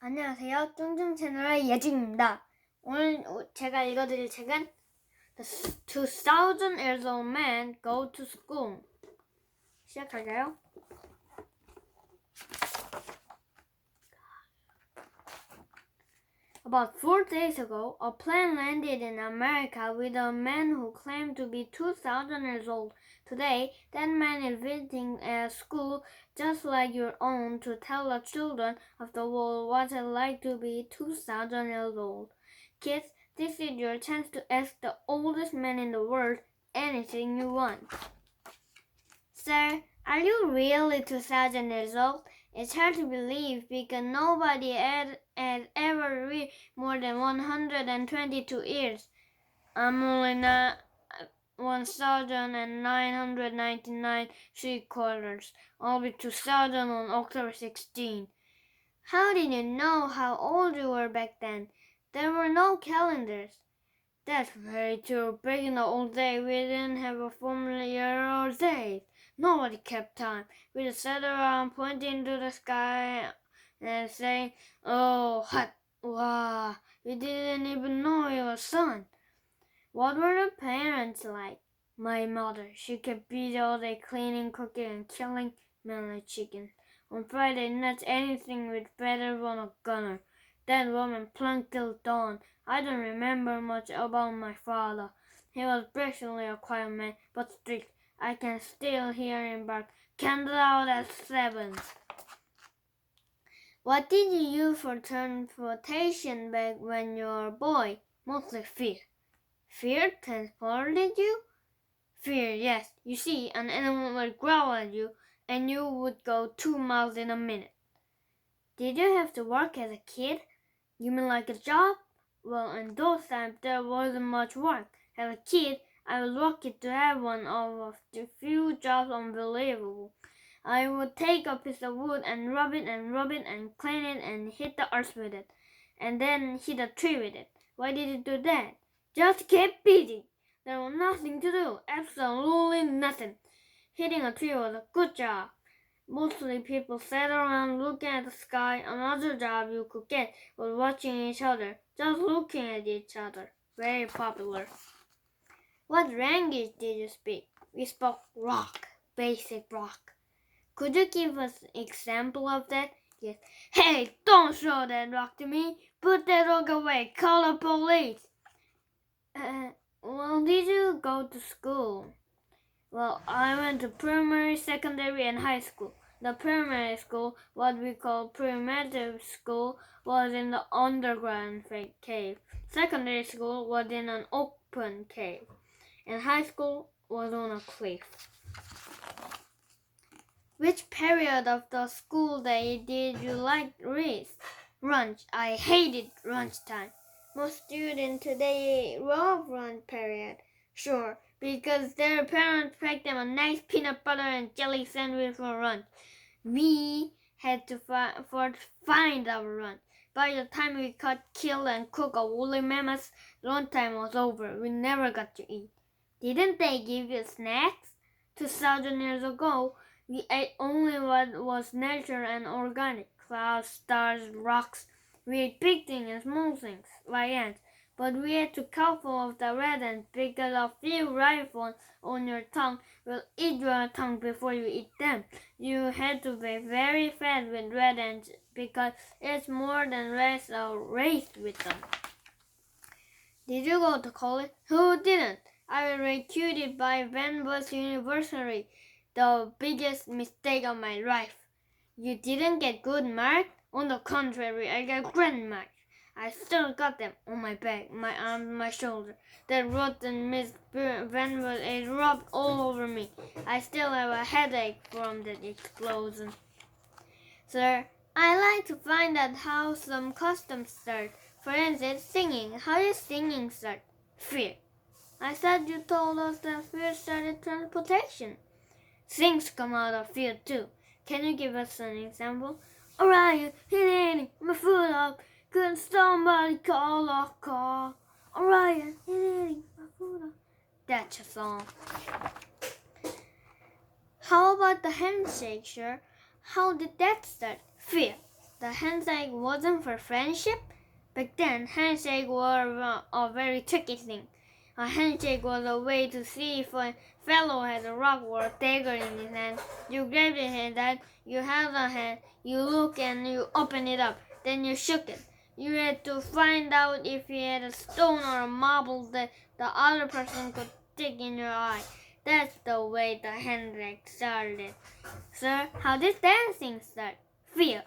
안녕하세요. 뚱뚱 채널의 예진입니다. 오늘 제가 읽어드릴 책은 The 2000 Years Old Man Go to School. 시작할까요? About 4 days ago, a plane landed in America with a man who claimed to be 2,000 years old. Today, that man is visiting a school just like your own to tell the children of the world what it's like to be 2,000 years old. Kids, this is your chance to ask the oldest man in the world anything you want. Sir, are you really 2,000 years old? It's hard to believe because nobody has ever reached more than 122 years. I'm only 1,999 3/4. I'll be 2,000 on October 16. How did you know how old you were back then? There were no calendars. That's very true. Back in the old days, we didn't have a formula year or days. Nobody kept time. We just sat around pointing to the sky and saying, "Oh, hot, wow." We didn't even know it was sun. What were your parents like? My mother, she kept busy all day cleaning, cooking, and killing mainly chickens. On Friday nights, anything with better run a gunner. That woman plunked till dawn. I don't remember much about my father. He was basically a quiet man, but strict. I can still hear him bark, "Candle out at 7. What did you use for transportation back when you were a boy? Mostly fear. Fear transported you? Fear, yes. You see, an animal would growl at you, and you would go 2 miles in a minute. Did you have to work as a kid? You mean like a job? Well, in those times, there wasn't much work. As a kid, I was lucky to have one of the few jobs unbelievable. I would take a piece of wood and rub it and clean it and hit the earth with it, and then hit a tree with it. Why did you do that? Just to get busy. There was nothing to do, absolutely nothing. Hitting a tree was a good job. Mostly people sat around looking at the sky. Another job you could get was watching each other, just looking at each other. Very popular. What language did you speak? We spoke rock, basic rock. Could you give us an example of that? Yes. Hey, don't show that rock to me. Put that rock away. Call the police. Well, did you go to school? Well, I went to primary, secondary, and high school. The primary school, what we call primitive school, was in the underground cave. Secondary school was in an open cave. And high school was on a cliff. Which period of the school day did you like least? Lunch. I hated lunchtime. Most students today love lunch period. Sure, because their parents packed them a nice peanut butter and jelly sandwich for lunch. We had to find our lunch. By the time we cut, kill, and cook a woolly mammoth, lunchtime was over. We never got to eat. Didn't they give you snacks? 2,000 years ago, we ate only what was natural and organic. Clouds, stars, rocks. We ate big things and small things, like ants. But we had to careful of the red ants because a few rifles on your tongue will eat your tongue before you eat them. You had to be very fast with red ants because it's more than race or race with them. Did you go to college? Who didn't? I was recruited by Vanderbilt University, the biggest mistake of my life. You didn't get good marks? On the contrary, I got great marks. I still got them on my back, my arm, my shoulder. That rotten Miss Vanderbilt is rubbed all over me. I still have a headache from that explosion. Sir, I like to find out how some customs start. For instance, singing. How does singing start? Fear. I thought you told us that fear started transportation. Things come out of fear too. Can you give us an example? Orion, hitting my foot up. Could somebody call a car? Orion, hitting my foot up. That's a song. How about the handshake, sir? How did that start? Fear. the handshake wasn't for friendship. Back then, handshake were a very tricky thing. A handshake was a way to see if a fellow had a rock or a dagger in his hand. You grabbed his hand, you held a hand, you looked and you opened it up. Then you shook it. You had to find out if he had a stone or a marble that the other person could stick in your eye. That's the way the handshake started. Sir, how did dancing start? Fear.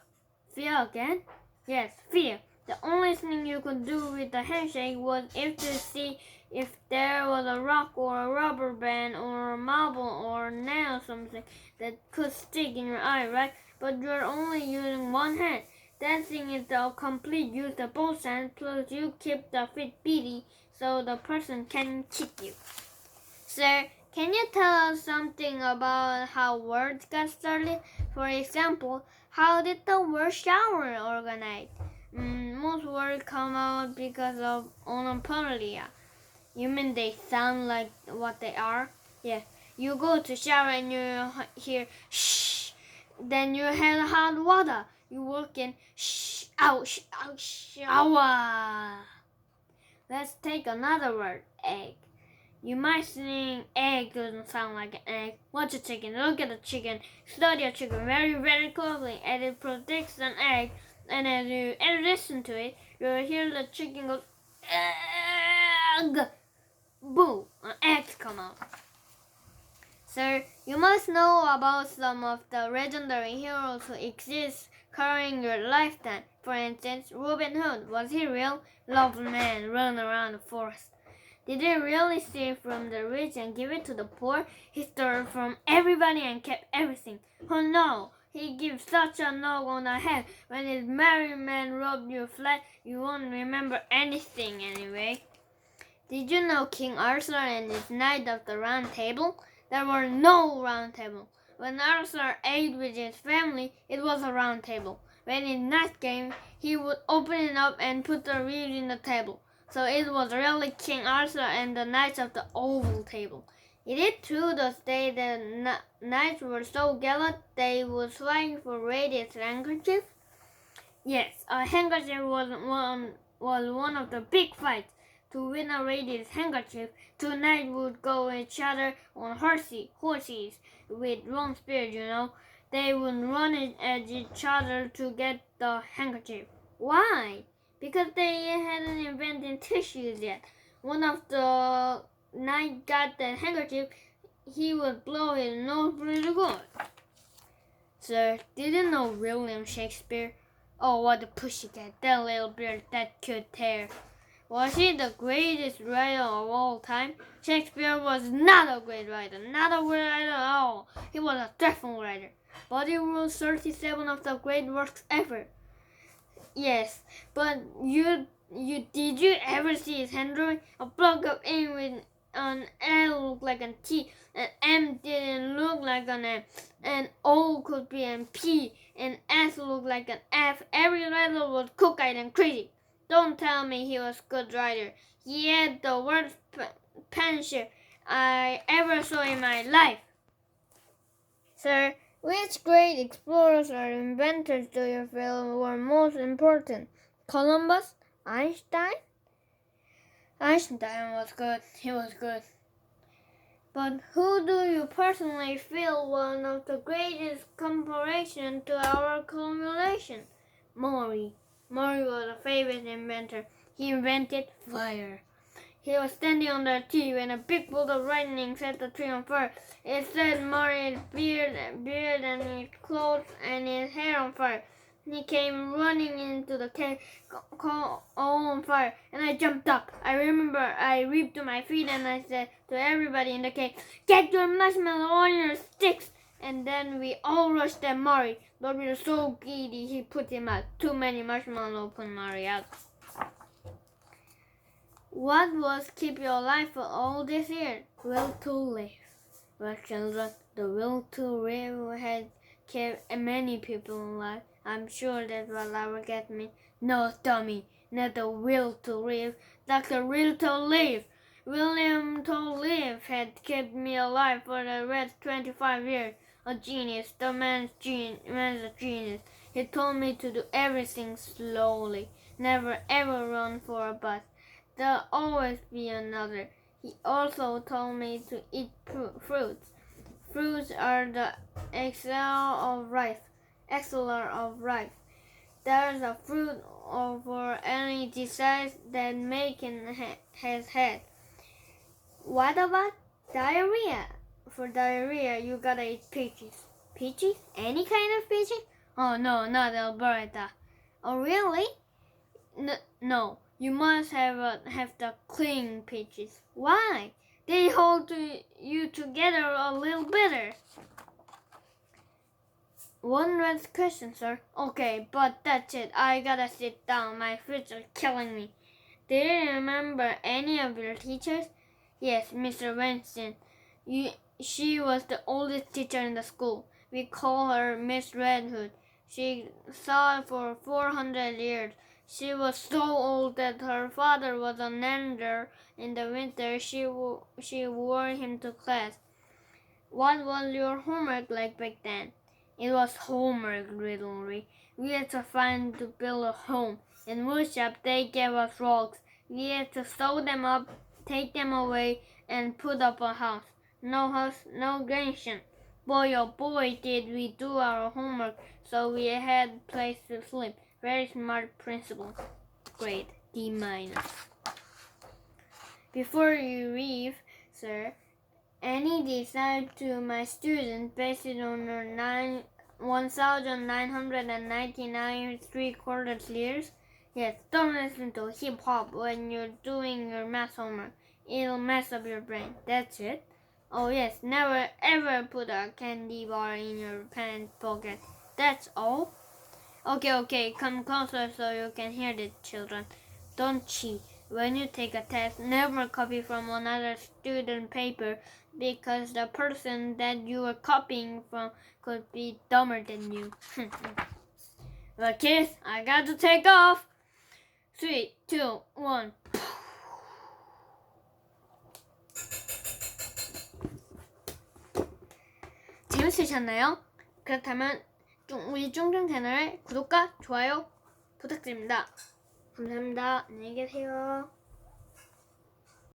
Fear again? Yes, fear. The only thing you could do with the handshake was if to see if there was a rock or a rubber band or a marble or a nail or something that could stick in your eye, right? But you're only using one hand. Dancing is the complete use of both hands, plus you keep the feet beating so the person can kick you. Sir, can you tell us something about how words got started? For example, how did the word shower originate? Most words come out because of onomatopoeia. You mean they sound like what they are? Yeah. You go to shower and you hear shh. Then you have hot water. You walk in shh, ouch, ouch, shower. Let's take another word, egg. You might think egg doesn't sound like an egg. Watch a chicken, look at a chicken, study a chicken very, very closely, and it predicts an egg. And as you listen to it, you'll hear the chicken go, egg! Boom! An egg come out. Sir, you must know about some of the legendary heroes who exist during your lifetime. For instance, Robin Hood. Was he real? Lovely man, run around the forest. Did he really steal from the rich and give it to the poor? He stole from everybody and kept everything. Oh no! He gave such a knock on the head. When his merry man robbed you flat, you won't remember anything anyway. Did you know King Arthur and his Knight of the Round Table? There were no round table. When Arthur ate with his family, it was a round table. When his knight came, he would open it up and put the reeds in the table. So it was really King Arthur and the Knights of the Oval Table. Is it true those days the knights were so gallant they would fight for Radiant's handkerchief? Yes, a handkerchief was one of the big fights. To win a Radiant's handkerchief, two knights would go each other on horses with long spears, you know. They would run at each other to get the handkerchief. Why? Because they hadn't invented tissues yet. One of the knights got the handkerchief, he would blow his nose pretty good. Sir, did you know William Shakespeare? Oh, what a pussycat, that little bird that could tear. Was he the greatest writer of all time? Shakespeare was not a great writer, not a great writer at all. He was a dreadful writer. But he wrote 37 of the great works ever. Yes, but did you ever see his handwriting? A block of ink with an L looked like a T, an M didn't look like an M, an O could be an P, and S looked like an F. Every letter was cookeyed and crazy. Don't tell me he was a good writer. He had the worst penmanship I ever saw in my life. Sir, which great explorers or inventors do you feel were most important? Columbus? Einstein? Einstein was good. He was good. But who do you personally feel one of the greatest contributions to our civilization? Maury. Maury was a famous inventor. He invented fire. He was standing under a tree when a big bolt of lightning set the tree on fire. It set Maury's beard and his clothes and his hair on fire. He came running into the cave, all on fire, and I jumped up. I remember I leaped to my feet and I said to everybody in the cave, "Get your marshmallow on your sticks!" And then we all rushed at Maury, but we were so greedy he put him out. Too many marshmallows put Maury out. What was keep you alive for all this year? Will to live. Well, children, the will to live had kept many people alive. I'm sure that's what Laura get me. No, dummy, not the will to live. That's the will to live. William to live had kept me alive for the rest 25 years. A genius. The man's a genius. He told me to do everything slowly, never ever run for a bus. There'll always be another. He also told me to eat fruits. Fruits are the exceller of life. There's a fruit for any disease that Macon has had. What about diarrhea? For diarrhea, you gotta eat peaches. Peaches? Any kind of peaches? Oh no, not Alberta. Oh really? No, you must have the clean peaches. Why? They hold you together a little better. One last question, sir. Okay, but that's it. I gotta sit down. My feet are killing me. Do you remember any of your teachers? Yes, Mr. Winston. She was the oldest teacher in the school. We call her Miss Red Hood. She taught for 400 years. She was so old that her father was a nander. In the winter, she wore him to class. What was your homework like back then? It was homework, literally. We had to build a home. In woodshop, they gave us rocks. We had to sew them up, take them away, and put up a house. No house, no gration. Boy, oh boy, did we do our homework, so we had a place to sleep. Very smart principal. Grade D-. Before you leave, sir, any decide to my student based on your 1,999 3/4 years? Yes, don't listen to hip hop when you're doing your math homework. It'll mess up your brain. That's it. Oh yes, never ever put a candy bar in your pants pocket. That's all. Okay, come closer so you can hear the children. Don't cheat. When you take a test, never copy from another student's paper because the person that you were copying from could be dumber than you. Well, kids, I got to take off. 3, 2, 1. 재밌으셨나요? 그렇다면 우리 쫑쫑 채널의 구독과 좋아요 부탁드립니다. 감사합니다. 안녕히 계세요.